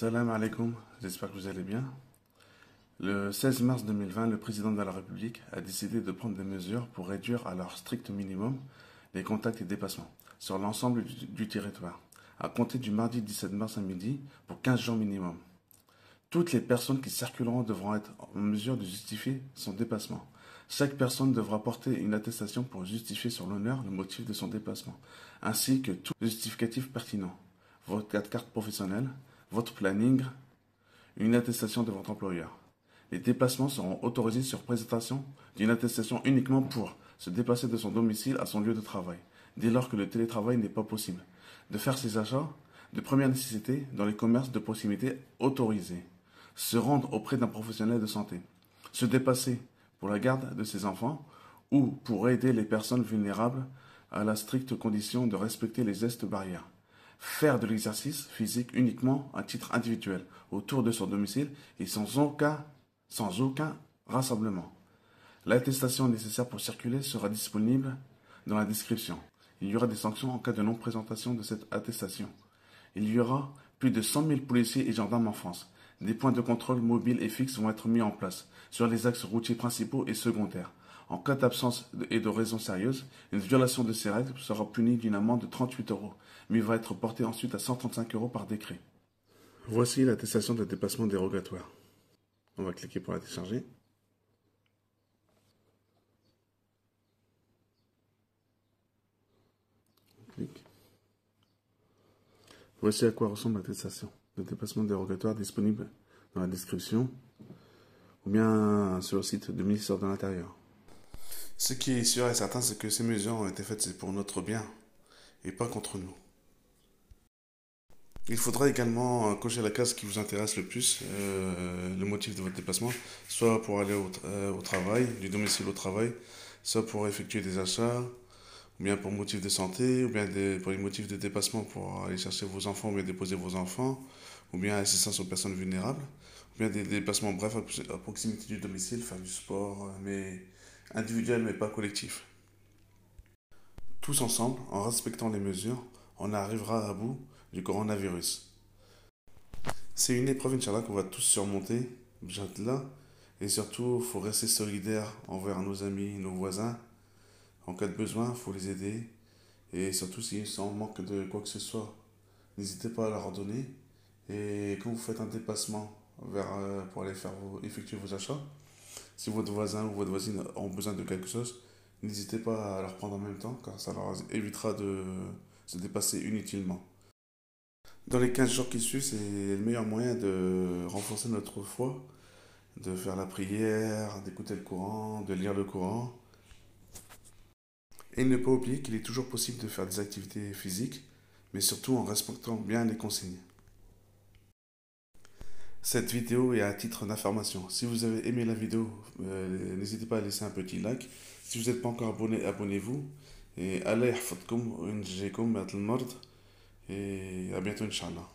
Salam alaikum, j'espère que vous allez bien. Le 16 mars 2020, le président de la République a décidé de prendre des mesures pour réduire à leur strict minimum les contacts et dépassements sur l'ensemble du territoire, à compter du mardi 17 mars à midi pour 15 jours minimum. Toutes les personnes qui circuleront devront être en mesure de justifier son dépassement. Chaque personne devra porter une attestation pour justifier sur l'honneur le motif de son déplacement, ainsi que tout justificatif pertinent. Votre carte professionnelle, votre planning, une attestation de votre employeur. Les déplacements seront autorisés sur présentation d'une attestation uniquement pour se déplacer de son domicile à son lieu de travail, dès lors que le télétravail n'est pas possible, de faire ses achats de première nécessité dans les commerces de proximité autorisés, se rendre auprès d'un professionnel de santé, se déplacer pour la garde de ses enfants ou pour aider les personnes vulnérables à la stricte condition de respecter les gestes barrières, faire de l'exercice physique uniquement à titre individuel autour de son domicile et sans aucun rassemblement. L'attestation nécessaire pour circuler sera disponible dans la description. Il y aura des sanctions en cas de non-présentation de cette attestation. Il y aura plus de 100 000 policiers et gendarmes en France. Des points de contrôle mobiles et fixes vont être mis en place sur les axes routiers principaux et secondaires. En cas d'absence et de raison sérieuse, une violation de ces règles sera punie d'une amende de 38 euros, mais va être portée ensuite à 135 euros par décret. Voici l'attestation de dépassement dérogatoire. On va cliquer pour la télécharger. Clique. Voici à quoi ressemble l'attestation de dépassement dérogatoire disponible dans la description ou bien sur le site du ministère de l'Intérieur. Ce qui est sûr et certain, c'est que ces mesures ont été faites pour notre bien et pas contre nous. Il faudra également cocher la case qui vous intéresse le plus, le motif de votre déplacement, soit pour aller au travail, du domicile au travail, soit pour effectuer des achats, ou bien pour motif de santé, ou bien pour les motifs de déplacement pour aller chercher vos enfants ou bien déposer vos enfants, ou bien assistance aux personnes vulnérables, ou bien des déplacements brefs à proximité du domicile, faire du sport, mais individuel mais pas collectif. Tous ensemble, en respectant les mesures, on arrivera à bout du coronavirus. C'est une épreuve, Inch'Allah, qu'on va tous surmonter, là, et surtout, il faut rester solidaire envers nos amis, nos voisins. En cas de besoin, il faut les aider, et surtout s'ils sont en manque de quoi que ce soit, n'hésitez pas à leur donner. Et quand vous faites un déplacement pour aller effectuer vos achats, si votre voisin ou votre voisine ont besoin de quelque chose, n'hésitez pas à leur prendre en même temps, car ça leur évitera de se dépasser inutilement. Dans les 15 jours qui suivent, c'est le meilleur moyen de renforcer notre foi, de faire la prière, d'écouter le Coran, de lire le Coran. Et ne pas oublier qu'il est toujours possible de faire des activités physiques, mais surtout en respectant bien les consignes. Cette vidéo est à titre d'information. Si vous avez aimé la vidéo, n'hésitez pas à laisser un petit like. Si vous n'êtes pas encore abonné, abonnez-vous. Et Allah yahfadkoum wa yunjikum min al-mard. Et à bientôt, Inch'Allah.